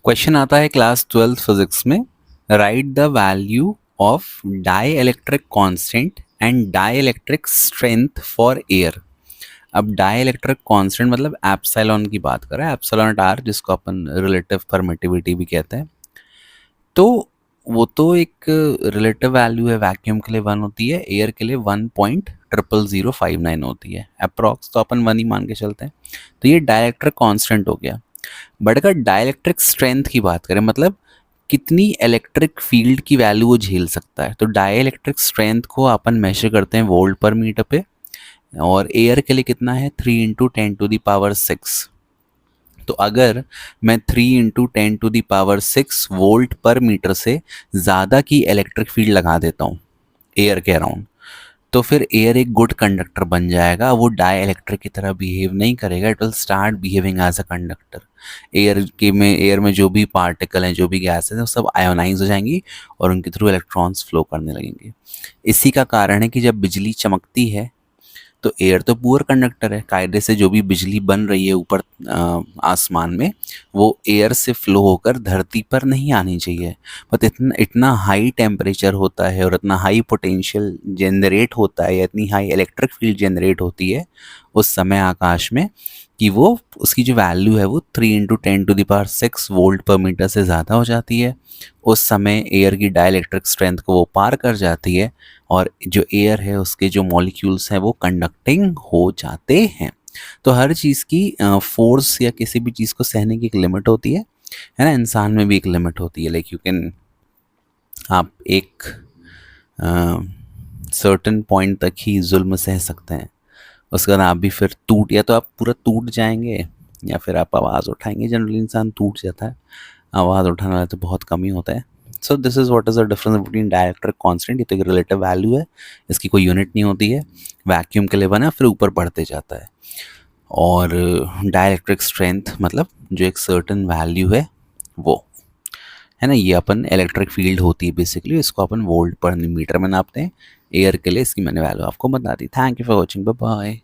Question आता है class 12th physics में, write the value of dielectric constant and dielectric strength for air. अब dielectric constant मतलब epsilon की बात कर रहा है, एप्सिलॉन एट आर, जिसको अपन रिलेटिव परमिटिविटी भी कहते हैं। तो वो तो एक रिलेटिव वैल्यू है, वैक्यूम के लिए 1 होती है, एयर के लिए 1.00059 होती है, अप्रॉक्स तो अपन 1 ही मान के चलते हैं। तो ये डाइलेक्ट्रिक कांस्टेंट हो गया। बट अगर डाइलेक्ट्रिक स्ट्रेंथ की बात करें, मतलब कितनी इलेक्ट्रिक फील्ड की वैल्यू वो झेल सकता है, तो डाइलेक्ट्रिक स्ट्रेंथ को अपन मेजर करते हैं वोल्ट पर मीटर पे। और एयर के लिए कितना है, 3 × 10⁶। तो अगर मैं 3 × 10⁶ वोल्ट पर मीटर से ज़्यादा की इलेक्ट्रिक फील्ड लगा देता हूँ एयर के अराउंड, तो फिर एयर एक गुड कंडक्टर बन जाएगा। वो डाई इलेक्ट्रिक की तरह बिहेव नहीं करेगा, it will start behaving as a conductor. Air में जो भी पार्टिकल हैं, जो भी गैसेस हैं, वो सब आयोनाइज हो जाएंगी और उनके थ्रू इलेक्ट्रॉन्स फ्लो करने लगेंगे। इसी का कारण है कि जब बिजली चमकती है तो एयर तो पुअर कंडक्टर है, कायदे से जो भी बिजली बन रही है ऊपर आसमान में, वो एयर से फ्लो होकर धरती पर नहीं आनी चाहिए। बट इतना इतना हाई टेम्परेचर होता है और इतना हाई पोटेंशियल जनरेट होता है, या इतनी हाई इलेक्ट्रिक फील्ड जनरेट होती है उस समय आकाश में, कि वो उसकी जो वैल्यू है वो 3 × 10⁶ वोल्ट पर मीटर से ज़्यादा हो जाती है। उस समय एयर की डाइलेक्ट्रिक स्ट्रेंथ को वो पार कर जाती है और जो एयर है उसके जो मॉलिक्यूल्स हैं वो कंडक्टिंग हो जाते हैं। तो हर चीज़ की फोर्स या किसी भी चीज़ को सहने की एक लिमिट होती है ना। इंसान में भी एक लिमिट होती है, लाइक यू कैन, आप एक सर्टेन पॉइंट तक ही जुल्म सह सकते हैं, उसके बाद आप भी फिर या तो आप पूरा टूट जाएंगे या फिर आप आवाज़ उठाएंगे। जनरली इंसान टूट जाता है, आवाज़ उठाने वाला तो बहुत कम ही होता है। So this is what is the difference between dielectric constant. ये तो एक रिलेटिव वैल्यू है, इसकी कोई यूनिट नहीं होती है, वैक्यूम के लिए बना फिर ऊपर बढ़ते जाता है। और डाइलेक्ट्रिक स्ट्रेंथ मतलब जो एक सर्टेन वैल्यू है वो है ना। ये अपन इलेक्ट्रिक फील्ड होती है बेसिकली, इसको अपन वोल्ट पर मीटर में नापते हैं। एयर के लिए इसकी मैंने वैल्यू आपको बता दी। Thank you for watching, bye bye.